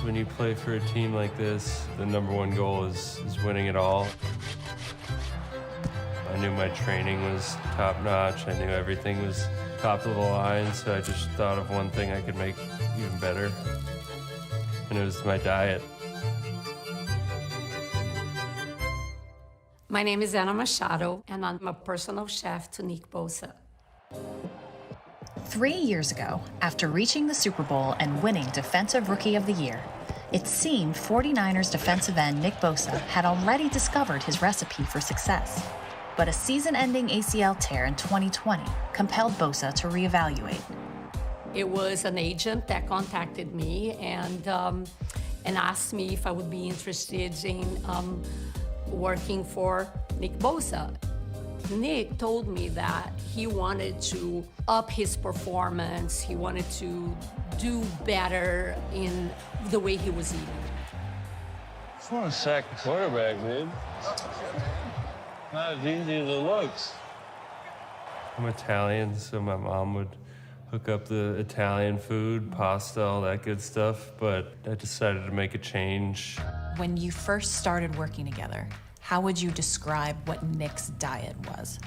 When you play for a team like this, the number one goal is winning it all. I knew my training was top notch. I knew everything was top of the line, so I just thought of one thing I could make even better, and it was my diet. My name is Ana Machado, and I'm a personal chef to Nick Bosa. 3 years ago, after reaching the Super Bowl and winning Defensive Rookie of the Year, it seemed 49ers defensive end Nick Bosa had already discovered his recipe for success. But a season-ending ACL tear in 2020 compelled Bosa to reevaluate. It was an agent that contacted me and asked me if I would be interested in working for Nick Bosa. Nick told me that he wanted to up his performance. He wanted to do better in the way he was eating. I just want to sack the quarterback, dude. Not as easy as it looks. I'm Italian, so my mom would hook up the Italian food, pasta, all that good stuff, but I decided to make a change. When you first started working together, how would you describe what Nick's diet was?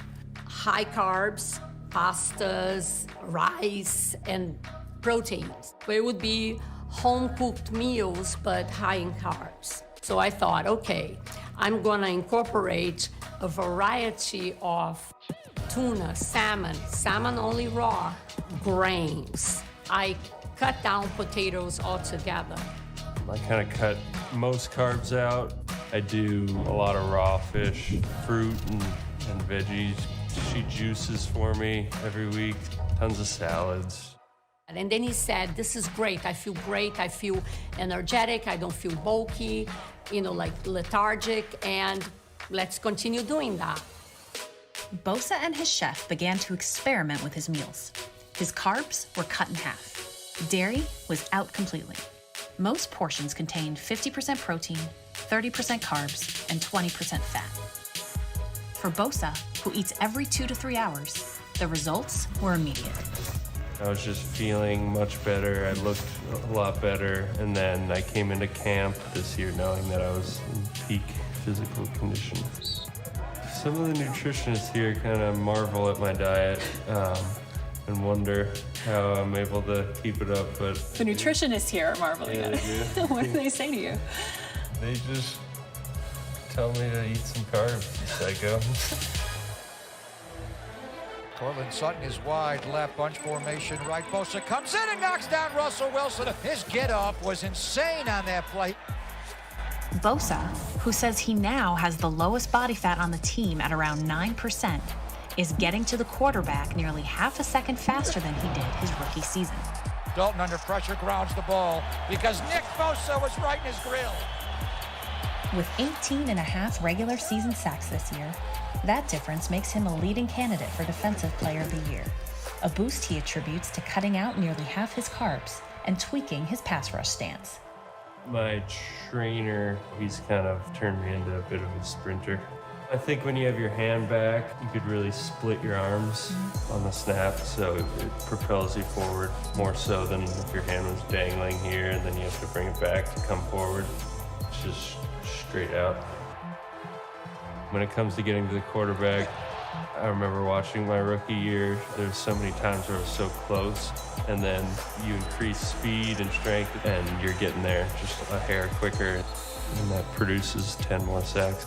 High carbs, pastas, rice, and proteins. But it would be home-cooked meals, but high in carbs. So I thought, okay, I'm gonna incorporate a variety of tuna, salmon only raw, grains. I cut down potatoes altogether. I kind of cut most carbs out. I do a lot of raw fish, fruit and veggies. She juices for me every week, tons of salads. And then he said, this is great, I feel energetic, I don't feel bulky, like lethargic, and let's continue doing that. Bosa and his chef began to experiment with his meals. His carbs were cut in half. Dairy was out completely. Most portions contained 50% protein, 30% carbs, and 20% fat. For Bosa, who eats every 2 to 3 hours, the results were immediate. I was just feeling much better. I looked a lot better. And then I came into camp this year knowing that I was in peak physical condition. Some of the nutritionists here kind of marvel at my diet and wonder how I'm able to keep it up. But the nutritionists here are marveling at it. What do they say to you? They just tell me to eat some carbs, psycho. Cortland Sutton is wide left, bunch formation right. Bosa comes in and knocks down Russell Wilson. His get-up was insane on that play. Bosa, who says he now has the lowest body fat on the team at around 9%, is getting to the quarterback nearly half a second faster than he did his rookie season. Dalton under pressure grounds the ball because Nick Bosa was right in his grill. With 18.5 regular season sacks this year, that difference makes him a leading candidate for Defensive Player of the Year, a boost he attributes to cutting out nearly half his carbs and tweaking his pass rush stance. My trainer, he's kind of turned me into a bit of a sprinter. I think when you have your hand back, you could really split your arms on the snap, so it propels you forward more so than if your hand was dangling here and then you have to bring it back to come forward. It's just straight out. When it comes to getting to the quarterback, I remember watching my rookie year, there's so many times where it was so close, and then you increase speed and strength, and you're getting there just a hair quicker, and that produces 10 more sacks.